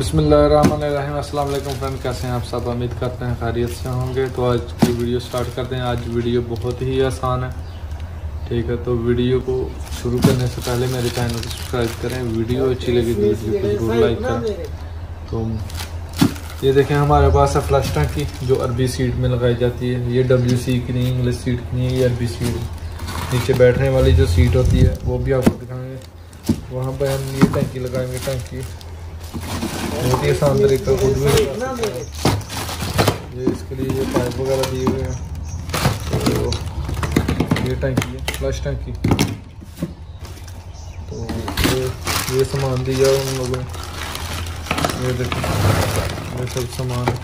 बिस्मिल्लाहिर्रहमानिर्रहीम। अस्सलाम वालेकुम फ्रेंड, कैसे हैं आप सब? उम्मीद करते हैं खैरियत से होंगे। तो आज की वीडियो स्टार्ट करते हैं। आज वीडियो बहुत ही आसान है, ठीक है। तो वीडियो को शुरू करने से पहले मेरे चैनल को सब्सक्राइब करें। वीडियो अच्छी लगी तो वीडियो को ज़रूर लाइक करें। तो ये देखें, हमारे पास है फ्लश टंकी जो अरबी सीट में लगाई जाती है। ये WC की नहीं, इंग्लिश सीट की नहीं है, ये अरबी सीट। नीचे बैठने वाली जो सीट होती है वो भी आपको दिखाएंगे। वहाँ पर हम ये टंकी लगाएंगे। टंकी बहुत ही आसान तरीका, खुद भी ये इसके लिए ये पाइप वगैरह दिए हुए हैं। तो ये टंकी है, फ्लश टंकी। तो ये सामान दिया उन लोगों ने, ये देखो ये सब सामान है।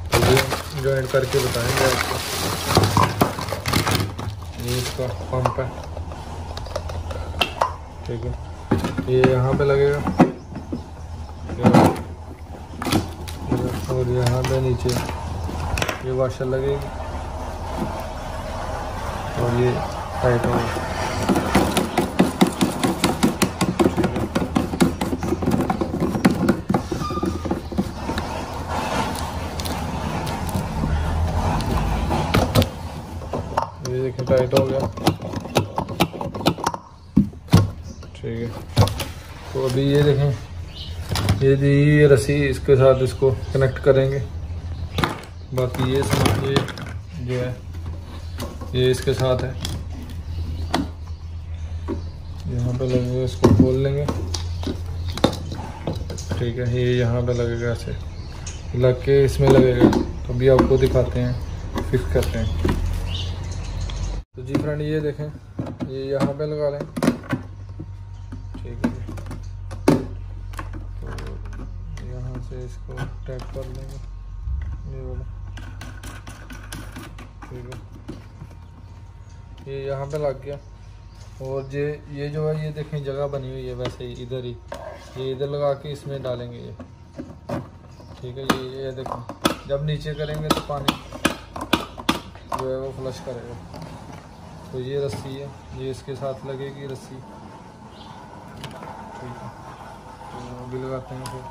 तो ये जॉइंट करके बताएंगे आपको। ये इसका पंप है, ठीक है। ये यहाँ पे लगेगा और यहाँ पे नीचे ये वाशर लगेगी और ये टाइट होगा। ये देखिए टाइट हो गया, ठीक है। तो अभी ये देखें, ये रस्सी इसके साथ इसको कनेक्ट करेंगे। बाकी ये सामान ये जो है ये इसके साथ है, यहाँ पे लगेगा। इसको खोल लेंगे, ठीक है। ये यहाँ पे लगेगा, ऐसे लग के इसमें लगेगा। तो अभी आपको दिखाते हैं, फिक्स करते हैं। तो जी फ्रेंड, ये देखें, ये यहाँ पे लगा लें, ठीक है। तो यहाँ से इसको टैप कर लेंगे, ये वाला, ठीक है। ये यहाँ पे लग गया। और ये जो है, ये देखें जगह बनी हुई है वैसे ही, इधर ही ये इधर लगा के इसमें डालेंगे ये, ठीक है। ये देखें, जब नीचे करेंगे तो पानी जो है वो फ्लश करेगा। तो ये रस्सी है, ये इसके साथ लगेगी रस्सी, ठीक है। तो अभी लगाते हैं फिर।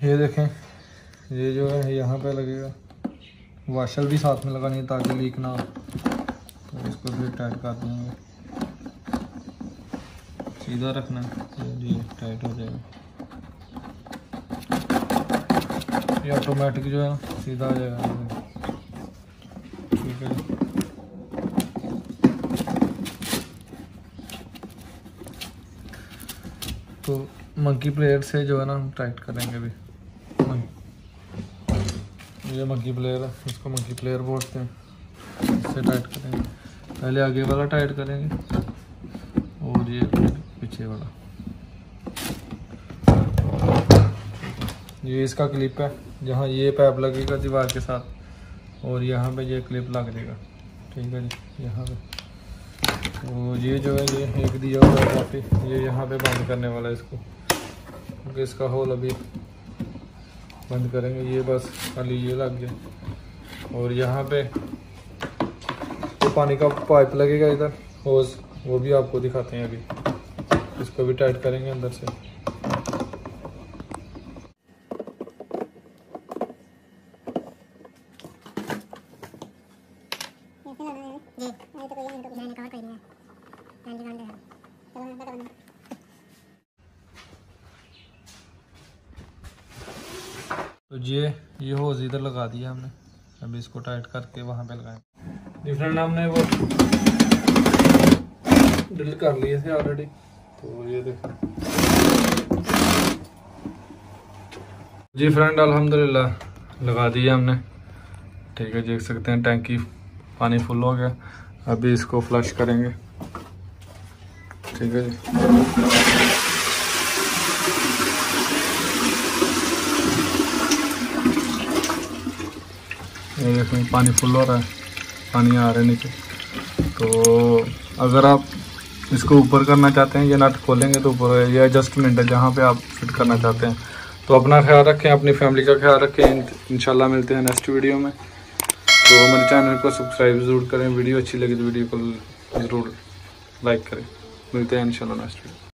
ये देखें, ये जो है यहाँ पे लगेगा। वाशर भी साथ में लगानी है ताकि लीक ना हो। तो इसको फिर टाइट कर देंगे, सीधा रखना है, ये टाइट हो जाएगा। ये ऑटोमेटिक जो है सीधा आ जाएगा, ठीक है। तो मंकी प्लेयर से जो है ना हम टाइट करेंगे अभी। ये मंकी प्लेयर है, इसको मंकी प्लेयर बोलते हैं। इससे टाइट करेंगे, पहले आगे वाला टाइट करेंगे और ये पीछे वाला। ये इसका क्लिप है, जहाँ ये पाइप लगेगा दीवार के साथ और यहाँ पे ये क्लिप लग जाएगा, ठीक है जी, यहाँ पे। तो ये जो है ये एक दिया हुआ है काफ़ी, ये यहाँ पे बंद करने वाला है इसको, क्योंकि इसका होल अभी बंद करेंगे। ये बस खाली ये लग गया। और यहाँ पे तो पानी का पाइप लगेगा इधर, होज, वो भी आपको दिखाते हैं अभी। इसको भी टाइट करेंगे अंदर से। तो ये होज इधर लगा दिया हमने, अभी इसको टाइट करके वहाँ पे लगाएं। डिफरेंट हमने वो ड्रिल कर लिए थे ऑलरेडी। तो ये देखो जी फ्रेंड, अल्हम्दुलिल्लाह लगा दिया हमने, ठीक है। देख सकते हैं टैंकी पानी फुल हो गया। अभी इसको फ्लश करेंगे, ठीक है जी। ये देखें पानी फुल हो रहा है, पानी आ रहा है नीचे। तो अगर आप इसको ऊपर करना चाहते हैं, ये नट खोलेंगे तो ऊपर, ये एडजस्टमेंट है जहाँ पे आप फिट करना चाहते हैं। तो अपना ख्याल रखें, अपनी फैमिली का ख्याल रखें। इंशाल्लाह मिलते हैं नेक्स्ट वीडियो में। तो हमारे चैनल को सब्सक्राइब ज़रूर करें। वीडियो अच्छी लगी तो वीडियो को ज़रूर लाइक करें। मिलते हैं इंशाल्लाह नेक्स्ट वीडियो।